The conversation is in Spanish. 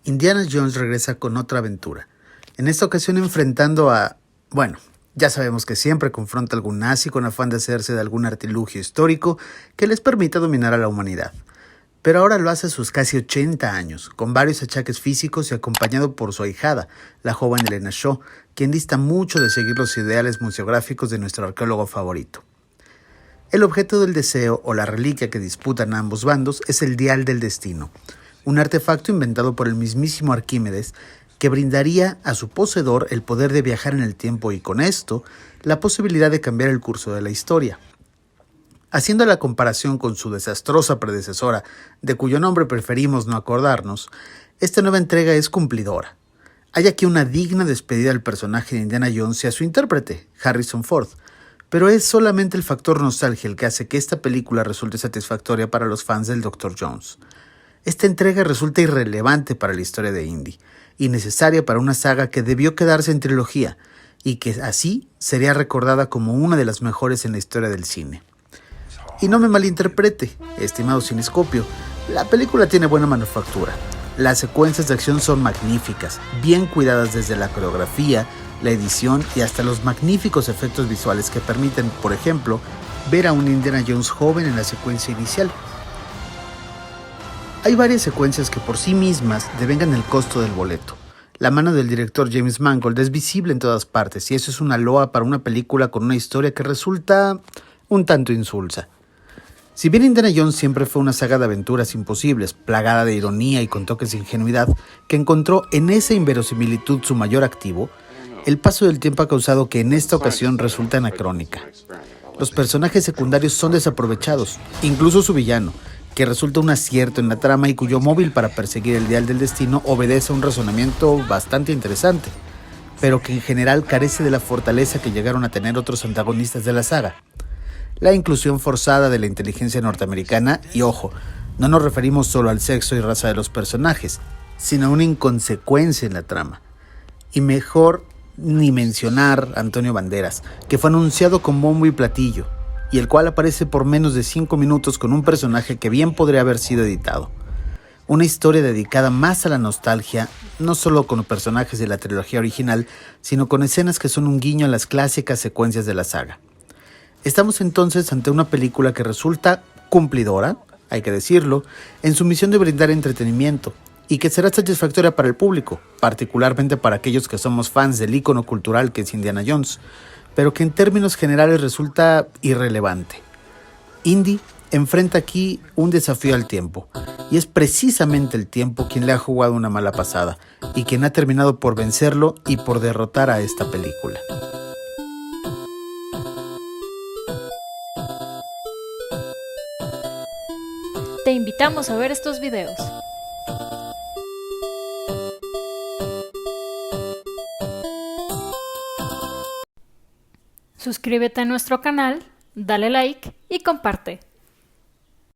Indiana Jones regresa con otra aventura, en esta ocasión enfrentando a... ya sabemos que siempre confronta a algún nazi con afán de hacerse de algún artilugio histórico que les permita dominar a la humanidad. Pero ahora lo hace a sus casi 80 años, con varios achaques físicos y acompañado por su ahijada, la joven Helena Shaw, quien dista mucho de seguir los ideales museográficos de nuestro arqueólogo favorito. El objeto del deseo o la reliquia que disputan ambos bandos es el Dial del Destino, un artefacto inventado por el mismísimo Arquímedes que brindaría a su poseedor el poder de viajar en el tiempo y con esto la posibilidad de cambiar el curso de la historia. Haciendo la comparación con su desastrosa predecesora, de cuyo nombre preferimos no acordarnos, esta nueva entrega es cumplidora. Hay aquí una digna despedida al personaje de Indiana Jones y a su intérprete, Harrison Ford, pero es solamente el factor nostalgia el que hace que esta película resulte satisfactoria para los fans del Dr. Jones. Esta entrega resulta irrelevante para la historia de Indy, y necesaria para una saga que debió quedarse en trilogía, y que así sería recordada como una de las mejores en la historia del cine. Y no me malinterprete, estimado cinescopio, la película tiene buena manufactura. Las secuencias de acción son magníficas, bien cuidadas desde la coreografía, la edición y hasta los magníficos efectos visuales que permiten, por ejemplo, ver a un Indiana Jones joven en la secuencia inicial. Hay varias secuencias que por sí mismas devengan el costo del boleto. La mano del director James Mangold es visible en todas partes y eso es una loa para una película con una historia que resulta un tanto insulsa. Si bien Indiana Jones siempre fue una saga de aventuras imposibles, plagada de ironía y con toques de ingenuidad, que encontró en esa inverosimilitud su mayor activo, el paso del tiempo ha causado que en esta ocasión resulta anacrónica. Los personajes secundarios son desaprovechados, incluso su villano, que resulta un acierto en la trama y cuyo móvil para perseguir el Dial del Destino obedece a un razonamiento bastante interesante, pero que en general carece de la fortaleza que llegaron a tener otros antagonistas de la saga. La inclusión forzada de la inteligencia norteamericana, y ojo, no nos referimos solo al sexo y raza de los personajes, sino a una inconsecuencia en la trama. Y mejor ni mencionar a Antonio Banderas, que fue anunciado con bombo y platillo, y el cual aparece por menos de 5 minutos con un personaje que bien podría haber sido editado. Una historia dedicada más a la nostalgia, no solo con personajes de la trilogía original, sino con escenas que son un guiño a las clásicas secuencias de la saga. Estamos entonces ante una película que resulta cumplidora, hay que decirlo, en su misión de brindar entretenimiento, y que será satisfactoria para el público, particularmente para aquellos que somos fans del ícono cultural que es Indiana Jones, pero que en términos generales resulta irrelevante. Indy enfrenta aquí un desafío al tiempo, y es precisamente el tiempo quien le ha jugado una mala pasada, y quien ha terminado por vencerlo y por derrotar a esta película. Te invitamos a ver estos videos. Suscríbete a nuestro canal, dale like y comparte.